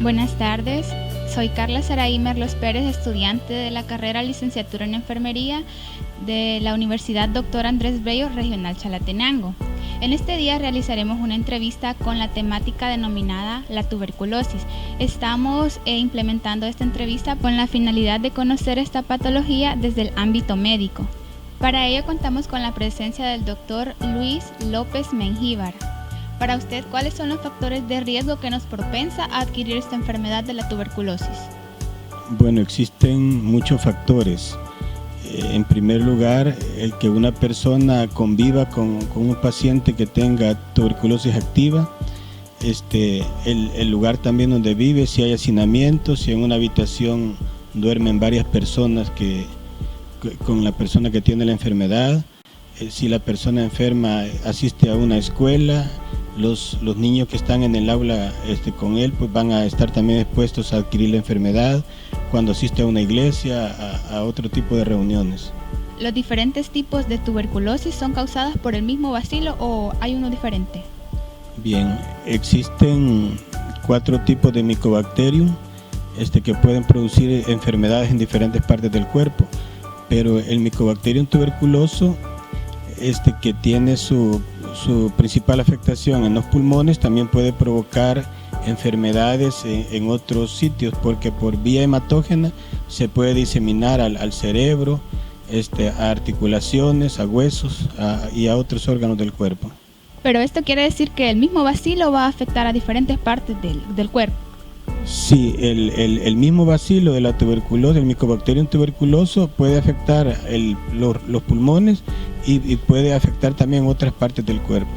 Buenas tardes, soy Carla Saraí Merlos Pérez, estudiante de la carrera Licenciatura en Enfermería de la Universidad Dr. Andrés Bello Regional Chalatenango. En este día realizaremos una entrevista con la temática denominada la tuberculosis. Estamos implementando esta entrevista con la finalidad de conocer esta patología desde el ámbito médico. Para ello contamos con la presencia del doctor Luis López Mengíbar. Para usted, ¿cuáles son los factores de riesgo que nos propensa a adquirir esta enfermedad de la tuberculosis? Bueno, existen muchos factores. En primer lugar, el que una persona conviva con un paciente que tenga tuberculosis activa, el lugar también donde vive, si hay hacinamiento, si en una habitación duermen varias personas con la persona que tiene la enfermedad, si la persona enferma asiste a una escuela, los niños que están en el aula con él pues van a estar también expuestos a adquirir la enfermedad cuando asiste a una iglesia, a otro tipo de reuniones. ¿Los diferentes tipos de tuberculosis son causadas por el mismo bacilo o hay uno diferente? Bien, existen 4 tipos de Mycobacterium que pueden producir enfermedades en diferentes partes del cuerpo, pero el Mycobacterium tuberculoso que tiene su principal afectación en los pulmones también puede provocar enfermedades en otros sitios, porque por vía hematógena se puede diseminar al cerebro, a articulaciones, a huesos y a otros órganos del cuerpo. Pero esto quiere decir que el mismo bacilo va a afectar a diferentes partes del cuerpo. Sí, el mismo bacilo de la tuberculosis, el Mycobacterium tuberculoso, puede afectar los pulmones y puede afectar también otras partes del cuerpo.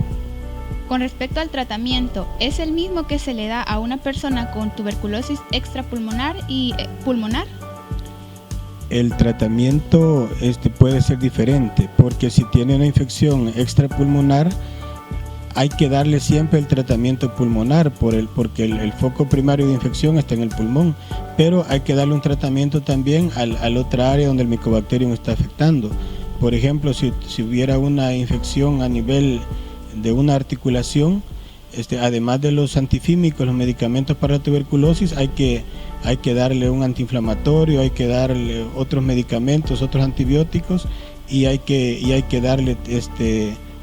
Con respecto al tratamiento, ¿es el mismo que se le da a una persona con tuberculosis extrapulmonar y pulmonar? El tratamiento puede ser diferente, porque si tiene una infección extrapulmonar, hay que darle siempre el tratamiento pulmonar porque el foco primario de infección está en el pulmón, pero hay que darle un tratamiento también al otra área donde el Mycobacterium está afectando. Por ejemplo, si hubiera una infección a nivel de una articulación, además de los antifímicos, los medicamentos para la tuberculosis, hay que darle un antiinflamatorio, hay que darle otros medicamentos, otros antibióticos y hay que darle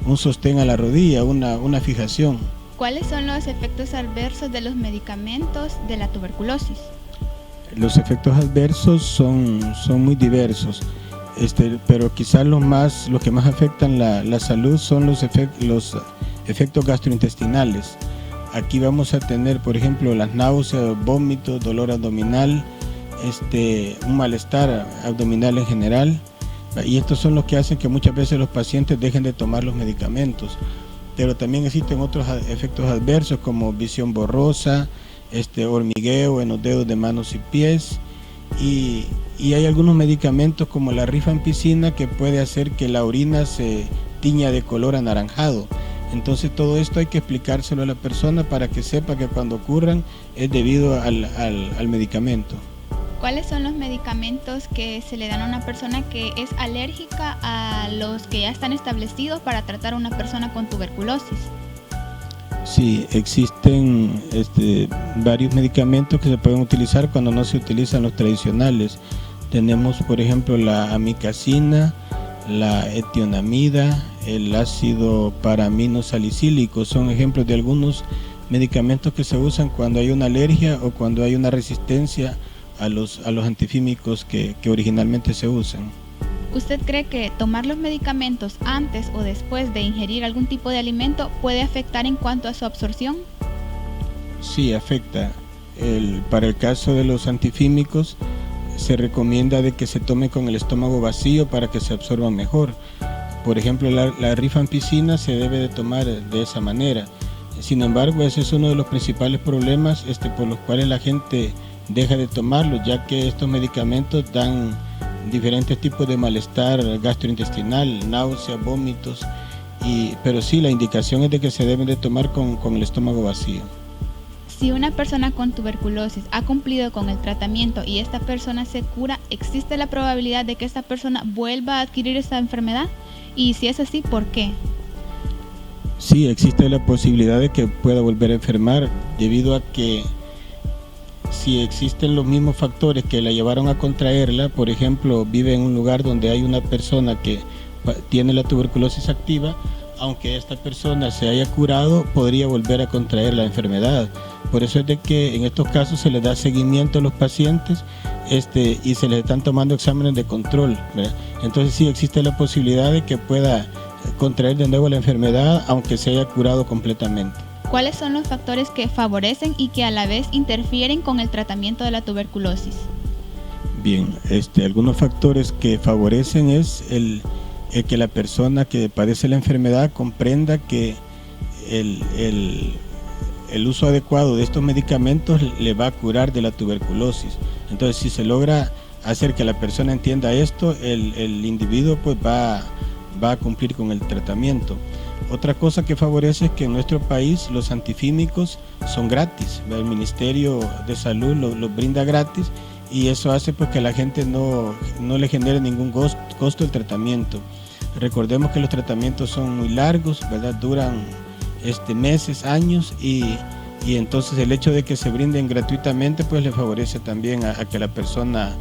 un sostén a la rodilla, una fijación. ¿Cuáles son los efectos adversos de los medicamentos de la tuberculosis? Los efectos adversos son muy diversos, pero quizás los que más afectan la salud son los efectos gastrointestinales. Aquí vamos a tener, por ejemplo, las náuseas, vómitos, dolor abdominal, un malestar abdominal en general. Y estos son los que hacen que muchas veces los pacientes dejen de tomar los medicamentos. Pero también existen otros efectos adversos como visión borrosa, hormigueo en los dedos de manos y pies. Y hay algunos medicamentos como la rifampicina que puede hacer que la orina se tiña de color anaranjado. Entonces todo esto hay que explicárselo a la persona para que sepa que cuando ocurran es debido al medicamento. ¿Cuáles son los medicamentos que se le dan a una persona que es alérgica a los que ya están establecidos para tratar a una persona con tuberculosis? Sí, existen varios medicamentos que se pueden utilizar cuando no se utilizan los tradicionales. Tenemos, por ejemplo, la amicacina, la etionamida, el ácido paraminosalicílico. Son ejemplos de algunos medicamentos que se usan cuando hay una alergia o cuando hay una resistencia a los antifímicos que originalmente se usan. ¿Usted cree que tomar los medicamentos antes o después de ingerir algún tipo de alimento puede afectar en cuanto a su absorción? Sí, afecta. Para el caso de los antifímicos se recomienda de que se tome con el estómago vacío para que se absorban mejor. Por ejemplo, la rifampicina se debe de tomar de esa manera. Sin embargo, ese es uno de los principales problemas por los cuales la gente deja de tomarlo, ya que estos medicamentos dan diferentes tipos de malestar gastrointestinal, náuseas, vómitos, pero sí, la indicación es de que se deben de tomar con el estómago vacío. Si una persona con tuberculosis ha cumplido con el tratamiento y esta persona se cura, ¿existe la probabilidad de que esta persona vuelva a adquirir esta enfermedad? Y si es así, ¿por qué? Sí, existe la posibilidad de que pueda volver a enfermar debido a que si existen los mismos factores que la llevaron a contraerla. Por ejemplo, vive en un lugar donde hay una persona que tiene la tuberculosis activa, aunque esta persona se haya curado, podría volver a contraer la enfermedad. Por eso es de que en estos casos se les da seguimiento a los pacientes y se les están tomando exámenes de control, ¿verdad? Entonces sí existe la posibilidad de que pueda contraer de nuevo la enfermedad, aunque se haya curado completamente. ¿Cuáles son los factores que favorecen y que a la vez interfieren con el tratamiento de la tuberculosis? Bien, algunos factores que favorecen es el que la persona que padece la enfermedad comprenda que el uso adecuado de estos medicamentos le va a curar de la tuberculosis. Entonces, si se logra hacer que la persona entienda esto, el individuo pues va a cumplir con el tratamiento. Otra cosa que favorece es que en nuestro país los antifímicos son gratis. El Ministerio de Salud los brinda gratis, y eso hace pues que a la gente no le genere ningún costo el tratamiento. Recordemos que los tratamientos son muy largos, ¿verdad? Duran meses, años, y entonces el hecho de que se brinden gratuitamente pues le favorece también a que la persona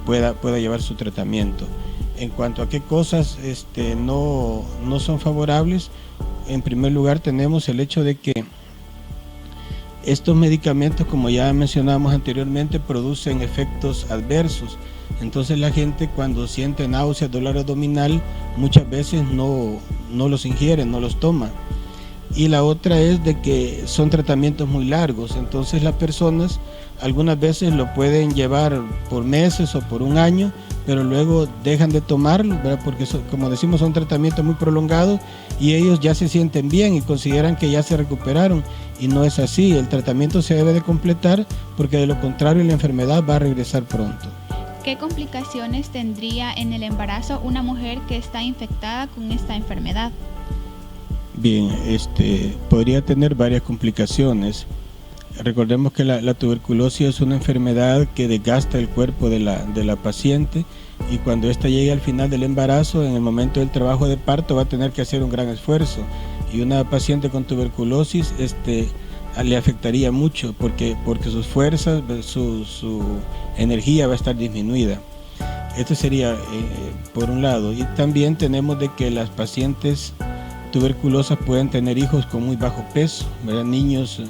pueda llevar su tratamiento. En cuanto a qué cosas no son favorables, en primer lugar tenemos el hecho de que estos medicamentos, como ya mencionamos anteriormente, producen efectos adversos. Entonces la gente, cuando siente náuseas, dolor abdominal, muchas veces no los ingiere, no los toma. Y la otra es de que son tratamientos muy largos, entonces las personas algunas veces lo pueden llevar por meses o por un año, pero luego dejan de tomarlo, ¿verdad? Porque como decimos, son tratamientos muy prolongados y ellos ya se sienten bien y consideran que ya se recuperaron, y no es así. El tratamiento se debe de completar, porque de lo contrario la enfermedad va a regresar pronto. ¿Qué complicaciones tendría en el embarazo una mujer que está infectada con esta enfermedad? Bien, podría tener varias complicaciones. Recordemos que la tuberculosis es una enfermedad que desgasta el cuerpo de la paciente, y cuando ésta llegue al final del embarazo, en el momento del trabajo de parto, va a tener que hacer un gran esfuerzo, y una paciente con tuberculosis le afectaría mucho porque sus fuerzas, su energía va a estar disminuida. Esto sería por un lado. Y también tenemos de que las pacientes tuberculosas pueden tener hijos con muy bajo peso, ¿verdad? Niños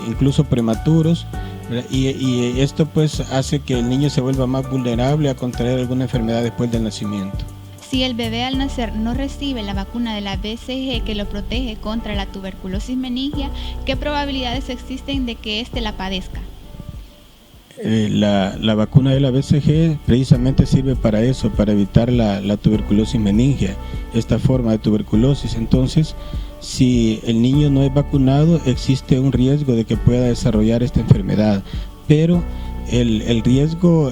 incluso prematuros, ¿verdad? Y esto pues hace que el niño se vuelva más vulnerable a contraer alguna enfermedad después del nacimiento. Si el bebé al nacer no recibe la vacuna de la BCG que lo protege contra la tuberculosis meningia, ¿qué probabilidades existen de que éste la padezca? La vacuna de la BCG precisamente sirve para eso, para evitar la tuberculosis meningia, esta forma de tuberculosis. Entonces, si el niño no es vacunado, existe un riesgo de que pueda desarrollar esta enfermedad, pero el riesgo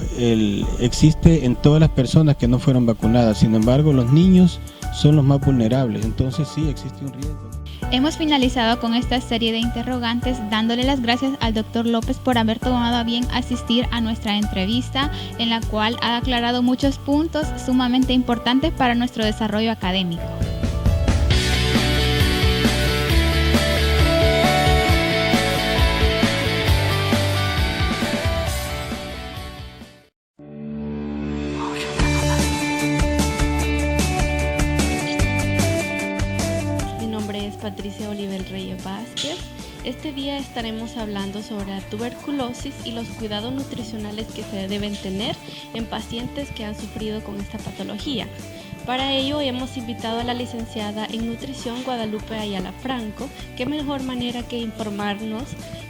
existe en todas las personas que no fueron vacunadas. Sin embargo, los niños son los más vulnerables, entonces sí existe un riesgo. Hemos finalizado con esta serie de interrogantes, dándole las gracias al Dr. López por haber tomado a bien asistir a nuestra entrevista, en la cual ha aclarado muchos puntos sumamente importantes para nuestro desarrollo académico. Patricia Oliver Reyes Vázquez. Este día estaremos hablando sobre la tuberculosis y los cuidados nutricionales que se deben tener en pacientes que han sufrido con esta patología. Para ello hemos invitado a la licenciada en nutrición Guadalupe Ayala Franco. Qué mejor manera que informarnos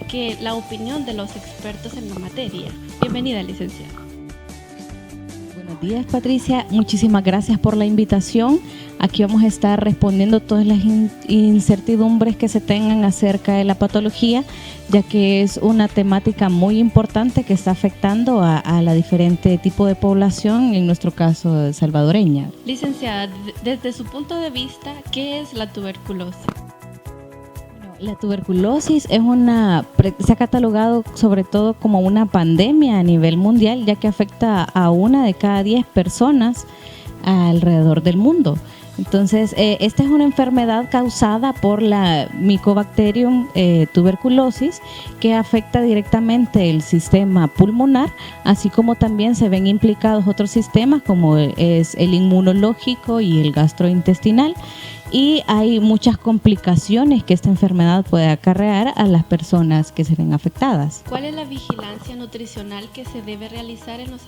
que la opinión de los expertos en la materia. Bienvenida, licenciada. Buenos días, Patricia. Muchísimas gracias por la invitación. Aquí vamos a estar respondiendo todas las incertidumbres que se tengan acerca de la patología, ya que es una temática muy importante que está afectando a la diferente tipo de población, en nuestro caso salvadoreña. Licenciada, desde su punto de vista, ¿qué es la tuberculosis? La tuberculosis se ha catalogado sobre todo como una pandemia a nivel mundial, ya que afecta a 1 de cada 10 personas alrededor del mundo. Entonces, esta es una enfermedad causada por la Mycobacterium tuberculosis, que afecta directamente el sistema pulmonar, así como también se ven implicados otros sistemas como es el inmunológico y el gastrointestinal. Y hay muchas complicaciones que esta enfermedad puede acarrear a las personas que se ven afectadas. ¿Cuál es la vigilancia nutricional que se debe realizar en los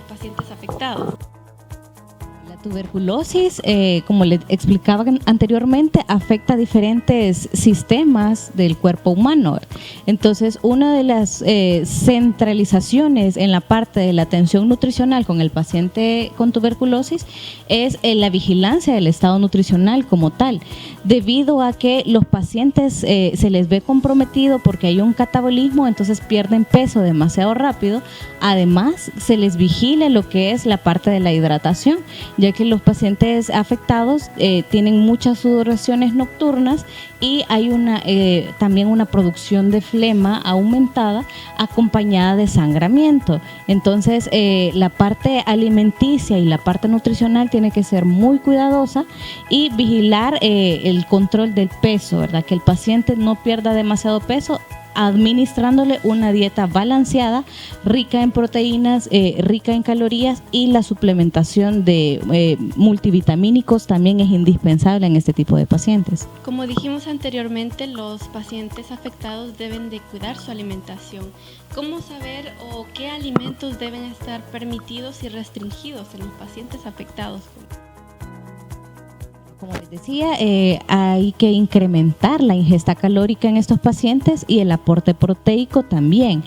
pacientes afectados? La tuberculosis, como les explicaba anteriormente, afecta diferentes sistemas del cuerpo humano. Entonces, una de las centralizaciones en la parte de la atención nutricional con el paciente con tuberculosis es la vigilancia del estado nutricional como tal, debido a que los pacientes se les ve comprometido porque hay un catabolismo, entonces pierden peso demasiado rápido. Además, se les vigila lo que es la parte de la hidratación, ya que los pacientes afectados tienen muchas sudoraciones nocturnas y hay también una producción de flema aumentada acompañada de sangramiento. Entonces, la parte alimenticia y la parte nutricional tiene que ser muy cuidadosa y vigilar el control del peso, ¿verdad? Que el paciente no pierda demasiado peso, administrándole una dieta balanceada, rica en proteínas, rica en calorías, y la suplementación de multivitamínicos también es indispensable en este tipo de pacientes. Como dijimos anteriormente, los pacientes afectados deben de cuidar su alimentación. ¿Cómo saber o qué alimentos deben estar permitidos y restringidos en los pacientes afectados? Como les decía, hay que incrementar la ingesta calórica en estos pacientes y el aporte proteico también.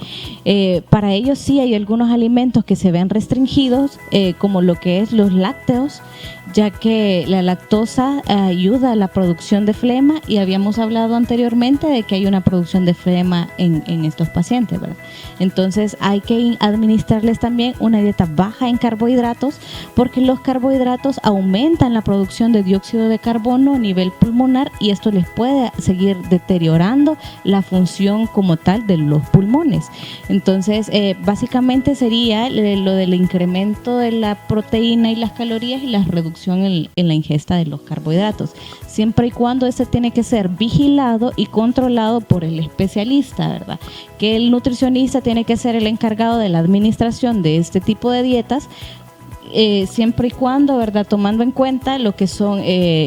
Para ellos sí hay algunos alimentos que se ven restringidos, como lo que es los lácteos, ya que la lactosa ayuda a la producción de flema, y habíamos hablado anteriormente de que hay una producción de flema en estos pacientes, ¿verdad? Entonces hay que administrarles también una dieta baja en carbohidratos, porque los carbohidratos aumentan la producción de dióxido de carbono a nivel pulmonar, y esto les puede seguir deteriorando la función como tal de los pulmones. Entonces, básicamente sería lo del incremento de la proteína y las calorías y la reducción en la ingesta de los carbohidratos, siempre y cuando este tiene que ser vigilado y controlado por el especialista, ¿verdad? Que el nutricionista tiene que ser el encargado de la administración de este tipo de dietas, siempre y cuando, ¿verdad?, tomando en cuenta lo que son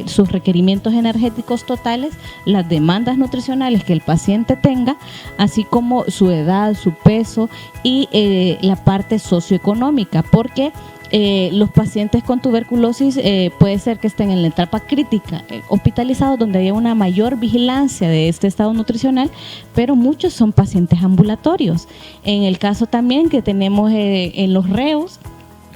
sus requerimientos energéticos totales, las demandas nutricionales que el paciente tenga, así como su edad, su peso y la parte socioeconómica, porque los pacientes con tuberculosis puede ser que estén en la etapa crítica, hospitalizados, donde haya una mayor vigilancia de este estado nutricional, pero muchos son pacientes ambulatorios. En el caso también que tenemos en los reos,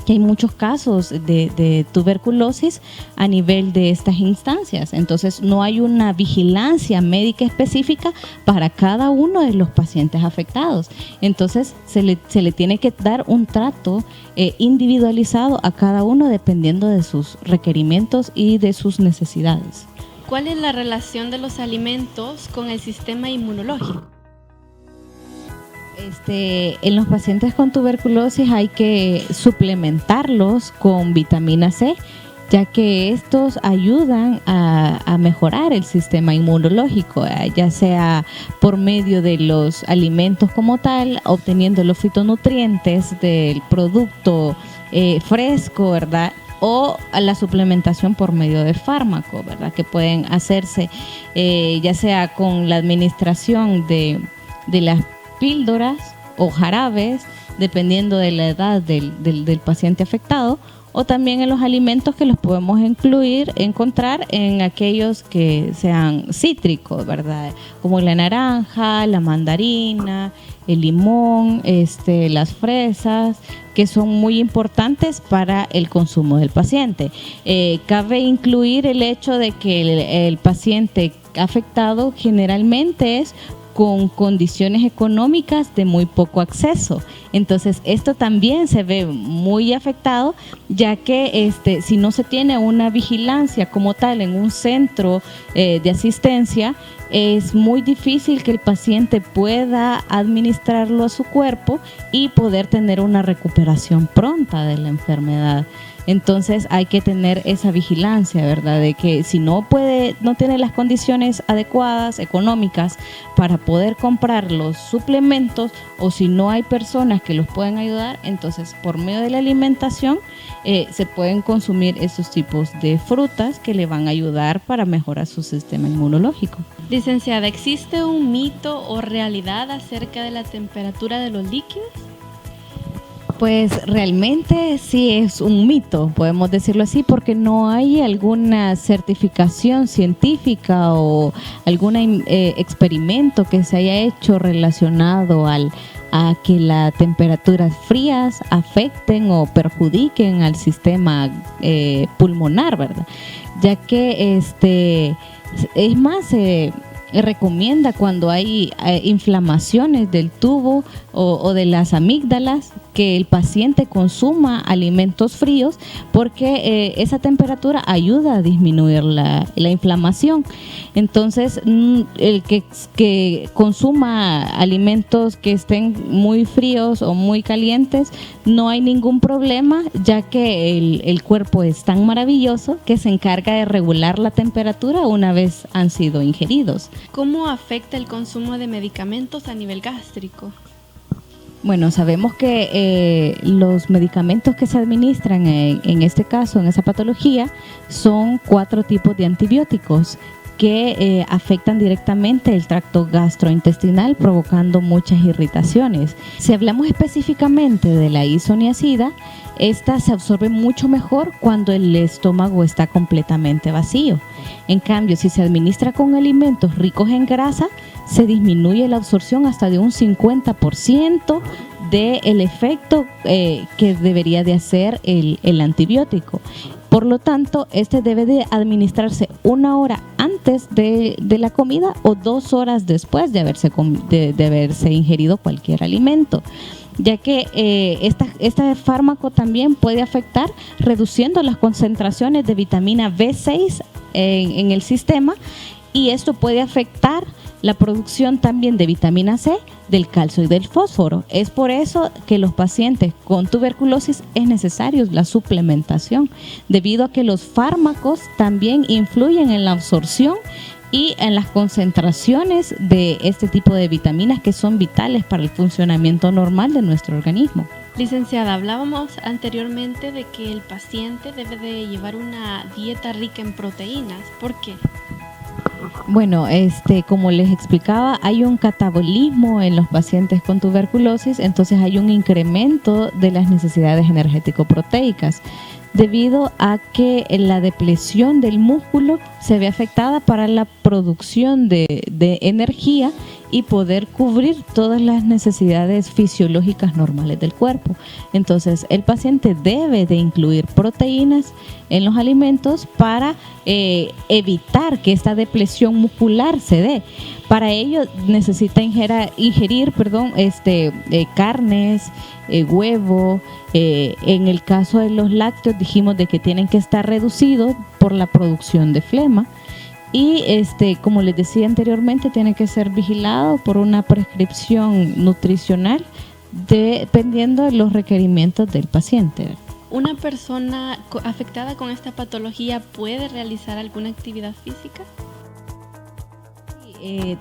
que hay muchos casos de tuberculosis a nivel de estas instancias. Entonces, no hay una vigilancia médica específica para cada uno de los pacientes afectados. Entonces, se le tiene que dar un trato individualizado a cada uno dependiendo de sus requerimientos y de sus necesidades. ¿Cuál es la relación de los alimentos con el sistema inmunológico? En los pacientes con tuberculosis hay que suplementarlos con vitamina C, ya que estos ayudan a mejorar el sistema inmunológico, ya sea por medio de los alimentos como tal, obteniendo los fitonutrientes del producto fresco, ¿verdad?, o a la suplementación por medio de fármacos, ¿verdad?, que pueden hacerse ya sea con la administración de las píldoras o jarabes, dependiendo de la edad del paciente afectado, o también en los alimentos que los podemos encontrar en aquellos que sean cítricos, ¿verdad?, como la naranja, la mandarina, el limón, las fresas, que son muy importantes para el consumo del paciente. Cabe incluir el hecho de que el paciente afectado generalmente es con condiciones económicas de muy poco acceso. Entonces, esto también se ve muy afectado, ya que si no se tiene una vigilancia como tal en un centro de asistencia, es muy difícil que el paciente pueda administrarlo a su cuerpo y poder tener una recuperación pronta de la enfermedad. Entonces hay que tener esa vigilancia, ¿verdad? De que si no tiene las condiciones adecuadas, económicas, para poder comprar los suplementos, o si no hay personas que los puedan ayudar, entonces por medio de la alimentación se pueden consumir esos tipos de frutas que le van a ayudar para mejorar su sistema inmunológico. Licenciada, ¿existe un mito o realidad acerca de la temperatura de los líquidos? Pues realmente sí es un mito, podemos decirlo así, porque no hay alguna certificación científica o algún experimento que se haya hecho relacionado a que las temperaturas frías afecten o perjudiquen al sistema pulmonar, ¿verdad? Ya que es más, recomienda cuando hay inflamaciones del tubo o de las amígdalas que el paciente consuma alimentos fríos, porque esa temperatura ayuda a disminuir la inflamación. Entonces, el que consuma alimentos que estén muy fríos o muy calientes, no hay ningún problema, ya que el cuerpo es tan maravilloso que se encarga de regular la temperatura una vez han sido ingeridos. ¿Cómo afecta el consumo de medicamentos a nivel gástrico? Bueno, sabemos que los medicamentos que se administran en este caso, en esa patología, son 4 tipos de antibióticos que afectan directamente el tracto gastrointestinal, provocando muchas irritaciones. Si hablamos específicamente de la isoniazida, esta se absorbe mucho mejor cuando el estómago está completamente vacío. En cambio, si se administra con alimentos ricos en grasa, se disminuye la absorción hasta de un 50% del efecto que debería de hacer el antibiótico. Por lo tanto, este debe de administrarse 1 hora antes de la comida o 2 horas después de haberse ingerido cualquier alimento, ya que este fármaco también puede afectar reduciendo las concentraciones de vitamina B6 en el sistema, y esto puede afectar la producción también de vitamina C, del calcio y del fósforo. Es por eso que los pacientes con tuberculosis es necesario la suplementación, debido a que los fármacos también influyen en la absorción y en las concentraciones de este tipo de vitaminas que son vitales para el funcionamiento normal de nuestro organismo. Licenciada, hablábamos anteriormente de que el paciente debe de llevar una dieta rica en proteínas. ¿Por qué? Bueno, como les explicaba, hay un catabolismo en los pacientes con tuberculosis, entonces hay un incremento de las necesidades energético-proteicas, debido a que la depresión del músculo se ve afectada para la producción de energía y poder cubrir todas las necesidades fisiológicas normales del cuerpo. Entonces, el paciente debe de incluir proteínas en los alimentos para evitar que esta depresión muscular se dé. Para ello necesita ingerir carnes, huevo. En el caso de los lácteos dijimos de que tienen que estar reducidos por la producción de flema. Y como les decía anteriormente, tiene que ser vigilado por una prescripción nutricional dependiendo de los requerimientos del paciente. ¿Una persona afectada con esta patología puede realizar alguna actividad física?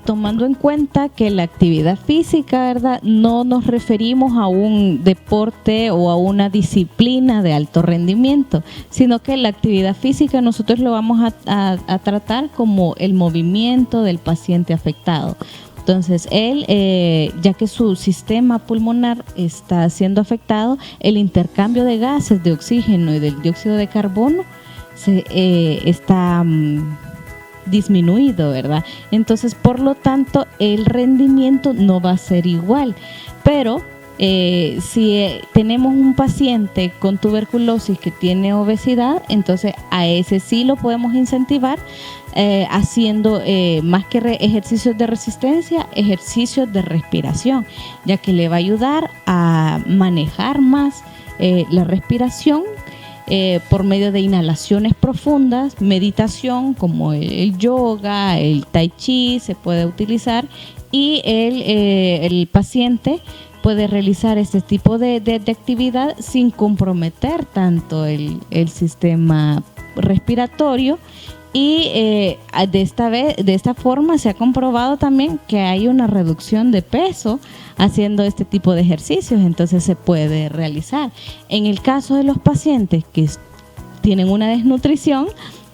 Tomando en cuenta que la actividad física, ¿verdad?, no nos referimos a un deporte o a una disciplina de alto rendimiento, sino que la actividad física nosotros lo vamos a tratar como el movimiento del paciente afectado. Entonces, él, ya que su sistema pulmonar está siendo afectado, el intercambio de gases de oxígeno y del dióxido de carbono está disminuido, ¿verdad? Entonces, por lo tanto, el rendimiento no va a ser igual. Pero si tenemos un paciente con tuberculosis que tiene obesidad, entonces a ese sí lo podemos incentivar haciendo más que ejercicios de resistencia, ejercicios de respiración, ya que le va a ayudar a manejar más la respiración por medio de inhalaciones profundas, meditación como el yoga, el tai chi se puede utilizar, y el paciente puede realizar este tipo de actividad sin comprometer tanto el sistema respiratorio. Y de esta forma se ha comprobado también que hay una reducción de peso haciendo este tipo de ejercicios, entonces se puede realizar. En el caso de los pacientes que tienen una desnutrición,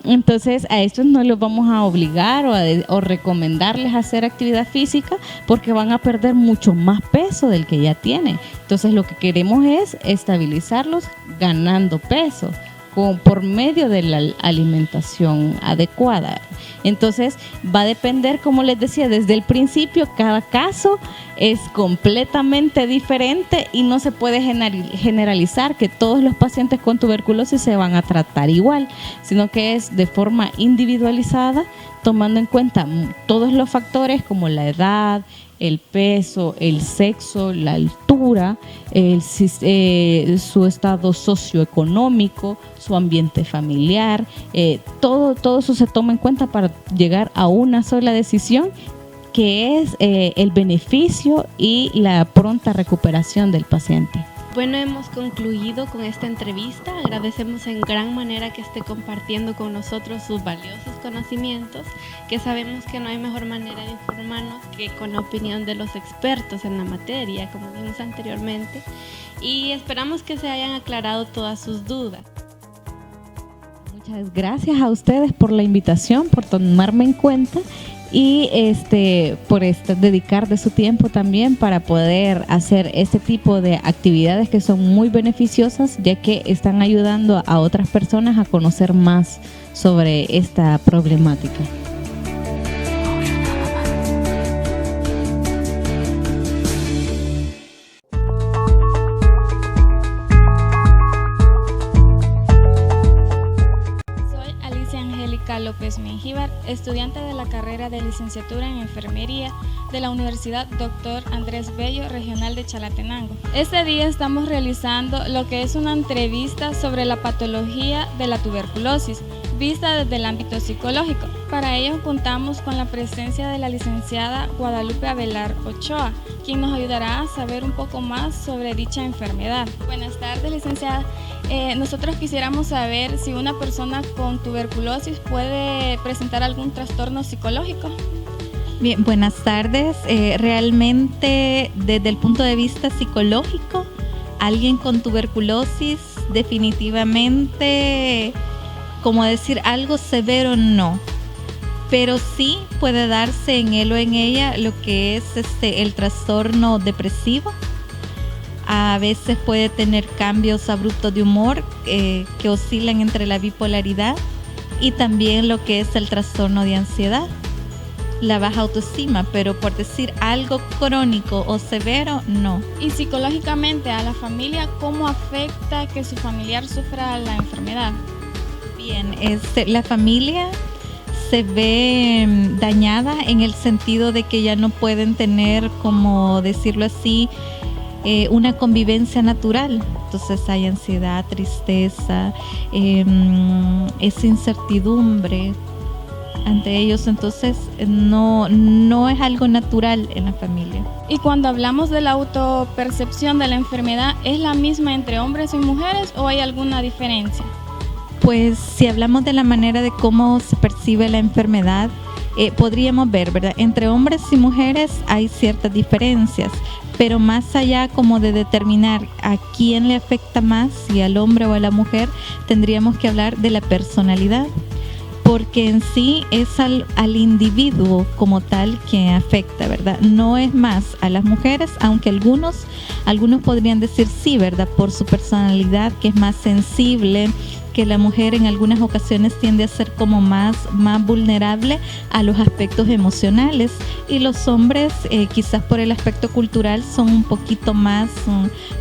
entonces a estos no los vamos a obligar o recomendarles hacer actividad física porque van a perder mucho más peso del que ya tienen. Entonces lo que queremos es estabilizarlos ganando peso por medio de la alimentación adecuada. Entonces va a depender, como les decía, desde el principio cada caso es completamente diferente y no se puede generalizar que todos los pacientes con tuberculosis se van a tratar igual, sino que es de forma individualizada, tomando en cuenta todos los factores como la edad, el peso, el sexo, la altura, su estado socioeconómico, su ambiente familiar, todo eso se toma en cuenta para llegar a una sola decisión, que es el beneficio y la pronta recuperación del paciente. Bueno, hemos concluido con esta entrevista. Agradecemos en gran manera que esté compartiendo con nosotros sus valiosos conocimientos, que sabemos que no hay mejor manera de informarnos que con la opinión de los expertos en la materia, como vimos anteriormente, y esperamos que se hayan aclarado todas sus dudas. Muchas gracias a ustedes por la invitación, por tomarme en cuenta y por dedicar de su tiempo también para poder hacer este tipo de actividades que son muy beneficiosas, ya que están ayudando a otras personas a conocer más sobre esta problemática. López Mengíbar, estudiante de la carrera de licenciatura en enfermería de la Universidad Dr. Andrés Bello, regional de Chalatenango. Este día estamos realizando lo que es una entrevista sobre la patología de la tuberculosis, vista desde el ámbito psicológico. Para ello contamos con la presencia de la licenciada Guadalupe Avelar Ochoa, quien nos ayudará a saber un poco más sobre dicha enfermedad. Buenas tardes, licenciada. Nosotros quisiéramos saber si una persona con tuberculosis puede presentar algún trastorno psicológico. Bien, buenas tardes. Realmente, desde el punto de vista psicológico, alguien con tuberculosis definitivamente, como decir algo severo, no. Pero sí puede darse en él o en ella lo que es el trastorno depresivo. A veces puede tener cambios abruptos de humor que oscilan entre la bipolaridad y también lo que es el trastorno de ansiedad, la baja autoestima, pero por decir algo crónico o severo, no. Y psicológicamente a la familia, ¿cómo afecta que su familiar sufra la enfermedad? Bien, la familia se ve dañada en el sentido de que ya no pueden tener, como decirlo así, una convivencia natural. Entonces hay ansiedad, tristeza, esa incertidumbre ante ellos, entonces no es algo natural en la familia. Y cuando hablamos de la autopercepción de la enfermedad, ¿es la misma entre hombres y mujeres o hay alguna diferencia? Pues si hablamos de la manera de cómo se percibe la enfermedad, podríamos ver, ¿verdad? Entre hombres y mujeres hay ciertas diferencias, pero más allá como de determinar a quién le afecta más, si al hombre o a la mujer, tendríamos que hablar de la personalidad, porque en sí es al individuo como tal que afecta, ¿verdad? No es más a las mujeres, aunque algunos podrían decir sí, ¿verdad? Por su personalidad, que es más sensible, que la mujer en algunas ocasiones tiende a ser como más vulnerable a los aspectos emocionales, y los hombres quizás por el aspecto cultural son un poquito más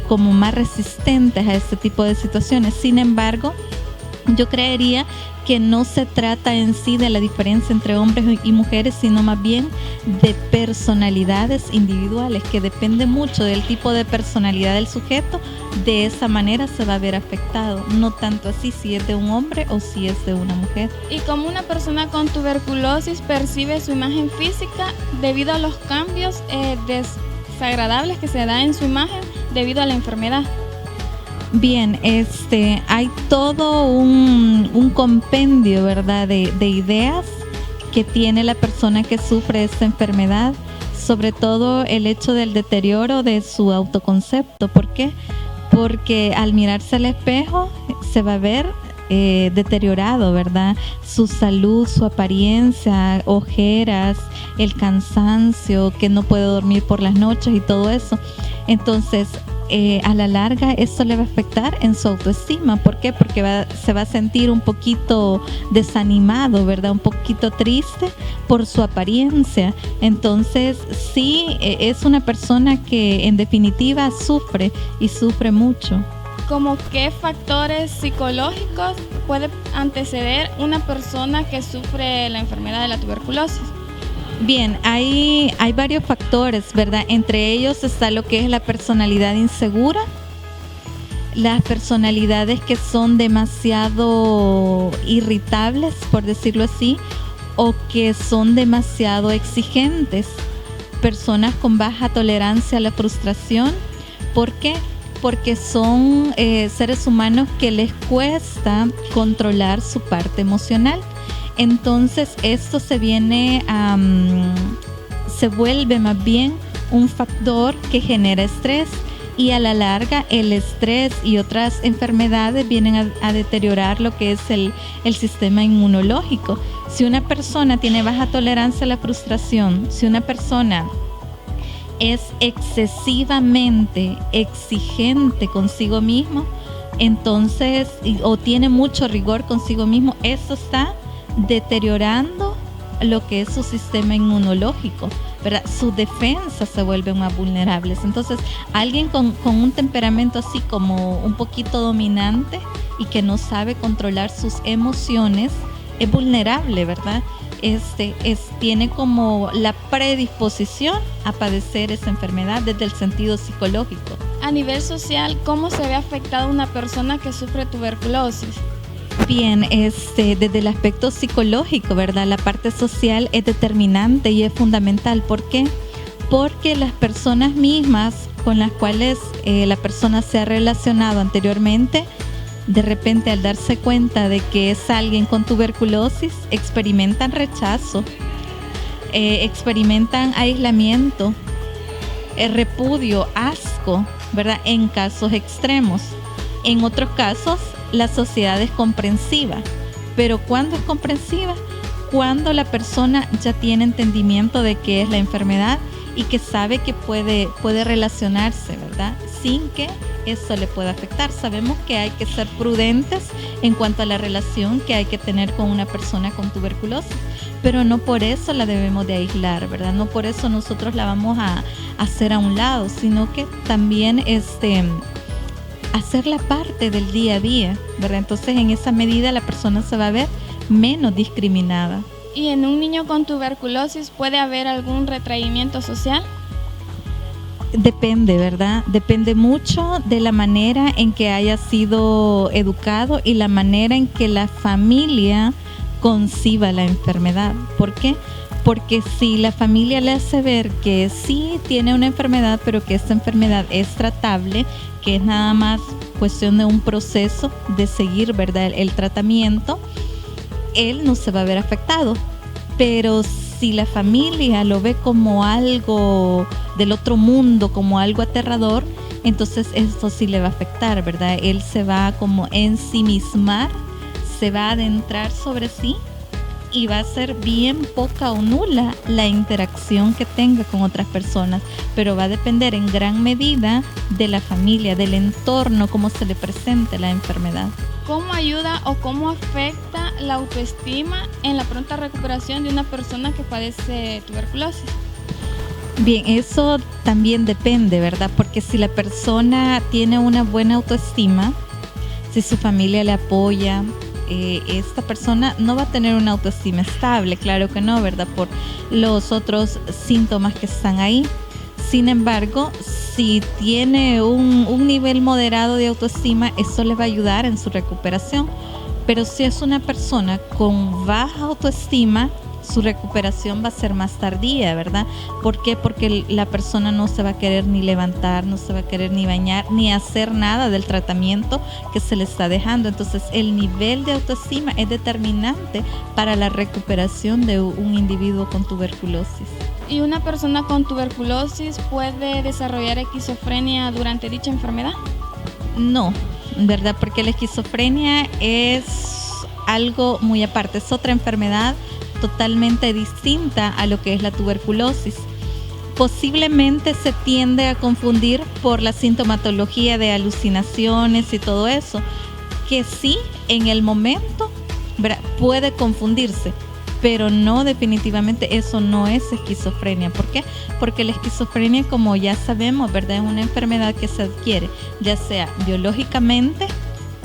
como más resistentes a este tipo de situaciones. Sin embargo, yo creería que no se trata en sí de la diferencia entre hombres y mujeres, sino más bien de personalidades individuales, que depende mucho del tipo de personalidad del sujeto. De esa manera se va a ver afectado, no tanto así si es de un hombre o si es de una mujer. ¿Y cómo una persona con tuberculosis percibe su imagen física debido a los cambios desagradables que se dan en su imagen debido a la enfermedad? Bien, hay todo un compendio, ¿verdad?, de ideas que tiene la persona que sufre esta enfermedad, sobre todo el hecho del deterioro de su autoconcepto. ¿Por qué? Porque al mirarse al espejo se va a ver deteriorado, ¿verdad? Su salud, su apariencia, ojeras, el cansancio, que no puede dormir por las noches y todo eso. Entonces, a la larga eso le va a afectar en su autoestima. ¿Por qué? Porque se va a sentir un poquito desanimado, ¿verdad? Un poquito triste por su apariencia. Entonces sí, es una persona que en definitiva sufre y sufre mucho. ¿Cómo qué factores psicológicos puede anteceder una persona que sufre la enfermedad de la tuberculosis? Bien, hay varios factores, ¿verdad? Entre ellos está lo que es la personalidad insegura, las personalidades que son demasiado irritables, por decirlo así, o que son demasiado exigentes, personas con baja tolerancia a la frustración. ¿Por qué? Porque son seres humanos que les cuesta controlar su parte emocional. Entonces esto se vuelve más bien un factor que genera estrés, y a la larga el estrés y otras enfermedades vienen a deteriorar lo que es el sistema inmunológico. Si una persona tiene baja tolerancia a la frustración, si una persona es excesivamente exigente consigo mismo, entonces, o tiene mucho rigor consigo mismo, eso está deteriorando lo que es su sistema inmunológico, ¿verdad? Sus defensas se vuelven más vulnerables. Entonces, alguien con un temperamento así como un poquito dominante y que no sabe controlar sus emociones es vulnerable, ¿verdad? Tiene como la predisposición a padecer esa enfermedad desde el sentido psicológico. A nivel social, ¿cómo se ve afectada una persona que sufre tuberculosis? Bien, desde el aspecto psicológico, ¿verdad? La parte social es determinante y es fundamental. ¿Por qué? Porque las personas mismas con las cuales la persona se ha relacionado anteriormente, de repente al darse cuenta de que es alguien con tuberculosis, experimentan rechazo, experimentan aislamiento, repudio, asco, ¿verdad? En casos extremos. En otros casos, la sociedad es comprensiva. Pero ¿cuándo es comprensiva? Cuando la persona ya tiene entendimiento de qué es la enfermedad y que sabe que puede relacionarse, ¿verdad? Sin que eso le pueda afectar. Sabemos que hay que ser prudentes en cuanto a la relación que hay que tener con una persona con tuberculosis, pero no por eso la debemos de aislar, ¿verdad? No por eso nosotros la vamos a hacer a un lado, sino que también hacerla parte del día a día, ¿verdad? Entonces, en esa medida la persona se va a ver menos discriminada. ¿Y en un niño con tuberculosis puede haber algún retraimiento social? Depende, ¿verdad? Depende mucho de la manera en que haya sido educado y la manera en que la familia conciba la enfermedad. ¿Por qué? Porque si la familia le hace ver que sí tiene una enfermedad, pero que esta enfermedad es tratable, que es nada más cuestión de un proceso de seguir, ¿verdad?, el tratamiento, él no se va a ver afectado. Pero si la familia lo ve como algo del otro mundo, como algo aterrador, entonces esto sí le va a afectar, ¿verdad? Él se va a como ensimismar, se va a adentrar sobre sí y va a ser bien poca o nula la interacción que tenga con otras personas, pero va a depender en gran medida de la familia, del entorno, cómo se le presente la enfermedad. ¿Cómo ayuda o cómo afecta la autoestima en la pronta recuperación de una persona que padece tuberculosis? Bien, eso también depende, ¿verdad? Porque si la persona tiene una buena autoestima, si su familia le apoya, esta persona no va a tener una autoestima estable, claro que no, ¿verdad? Por los otros síntomas que están ahí. Sin embargo, si tiene un nivel moderado de autoestima, eso le va a ayudar en su recuperación. Pero si es una persona con baja autoestima, su recuperación va a ser más tardía, ¿verdad? ¿Por qué? Porque la persona no se va a querer ni levantar, no se va a querer ni bañar, ni hacer nada del tratamiento que se le está dejando. Entonces, el nivel de autoestima es determinante para la recuperación de un individuo con tuberculosis. ¿Y una persona con tuberculosis puede desarrollar esquizofrenia durante dicha enfermedad? No, ¿verdad? Porque la esquizofrenia es algo muy aparte, es otra enfermedad totalmente distinta a lo que es la tuberculosis. Posiblemente se tiende a confundir por la sintomatología de alucinaciones y todo eso, que sí, en el momento, ¿verdad?, puede confundirse, pero no, definitivamente eso no es esquizofrenia. ¿Por qué? Porque la esquizofrenia, como ya sabemos, ¿verdad?, es una enfermedad que se adquiere ya sea biológicamente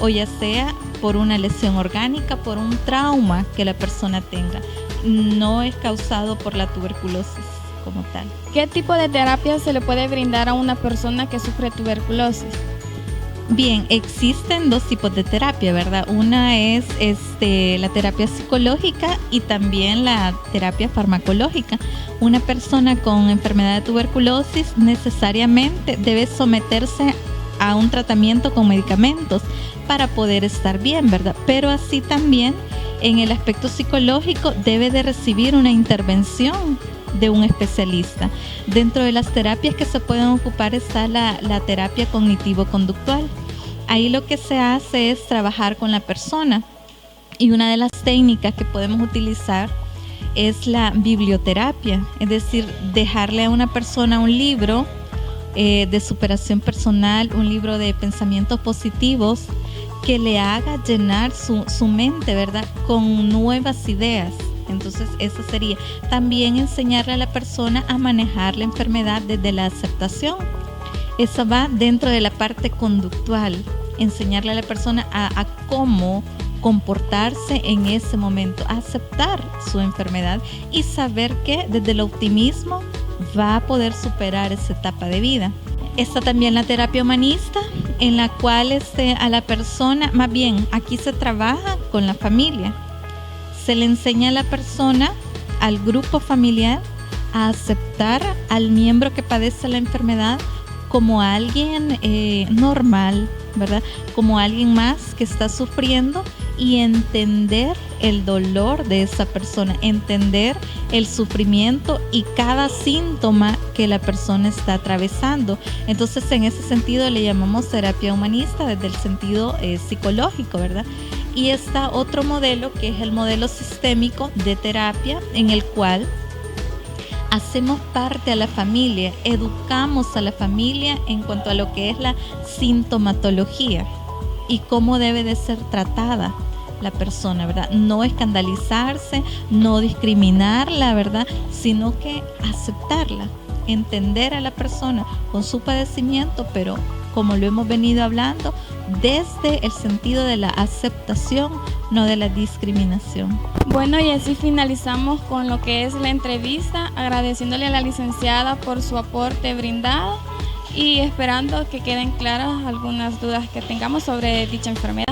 o ya sea por una lesión orgánica, por un trauma que la persona tenga. No es causado por la tuberculosis como tal. ¿Qué tipo de terapia se le puede brindar a una persona que sufre tuberculosis? Bien, existen dos tipos de terapia, ¿verdad? Una es la terapia psicológica y también la terapia farmacológica. Una persona con enfermedad de tuberculosis necesariamente debe someterse a un tratamiento con medicamentos para poder estar bien, ¿verdad? Pero así también en el aspecto psicológico debe de recibir una intervención de un especialista. Dentro de las terapias que se pueden ocupar está la terapia cognitivo-conductual. Ahí lo que se hace es trabajar con la persona y una de las técnicas que podemos utilizar es la biblioterapia, es decir, dejarle a una persona un libro de superación personal, un libro de pensamientos positivos que le haga llenar su mente, ¿verdad?, con nuevas ideas. Entonces, eso sería también enseñarle a la persona a manejar la enfermedad desde la aceptación. Eso va dentro de la parte conductual, enseñarle a la persona a cómo comportarse en ese momento, a aceptar su enfermedad y saber que desde el optimismo va a poder superar esa etapa de vida. Está también la terapia humanista, en la cual a la persona, más bien aquí se trabaja con la familia. Se le enseña a la persona, al grupo familiar, a aceptar al miembro que padece la enfermedad como alguien normal, ¿verdad? Como alguien más que está sufriendo y entender el dolor de esa persona, entender el sufrimiento y cada síntoma que la persona está atravesando. Entonces, en ese sentido le llamamos terapia humanista desde el sentido psicológico, ¿verdad? Y está otro modelo que es el modelo sistémico de terapia, en el cual hacemos parte a la familia, educamos a la familia en cuanto a lo que es la sintomatología y cómo debe de ser tratada la persona, ¿verdad? No escandalizarse, no discriminarla, ¿verdad?, sino que aceptarla, entender a la persona con su padecimiento, pero como lo hemos venido hablando, desde el sentido de la aceptación, no de la discriminación. Bueno, y así finalizamos con lo que es la entrevista, agradeciéndole a la licenciada por su aporte brindado y esperando que queden claras algunas dudas que tengamos sobre dicha enfermedad.